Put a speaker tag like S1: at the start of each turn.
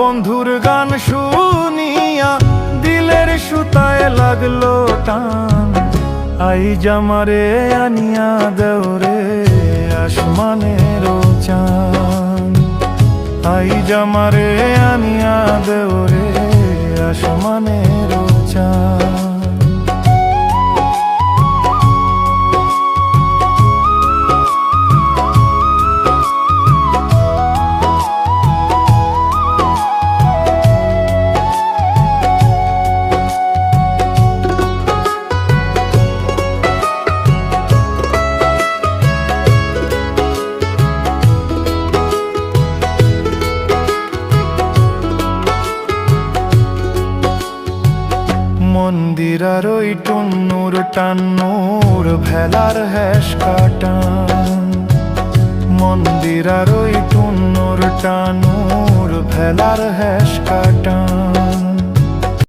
S1: বন্ধুর গান শুনিয়া দিলের সুতায় লাগলো টান, আই জামারে আনিয়া দেওরে আসমানের চাঁদ, আই জামারে আনিয়া দেওরে আসমানের চাঁদ। মন্দিরার ওই টুন্নুর টান্নুর ভেলার হ্যাস কাটান, মন্দিরার ওই টুন্নুর টান্নুর ভেলার হ্যাস কাটান।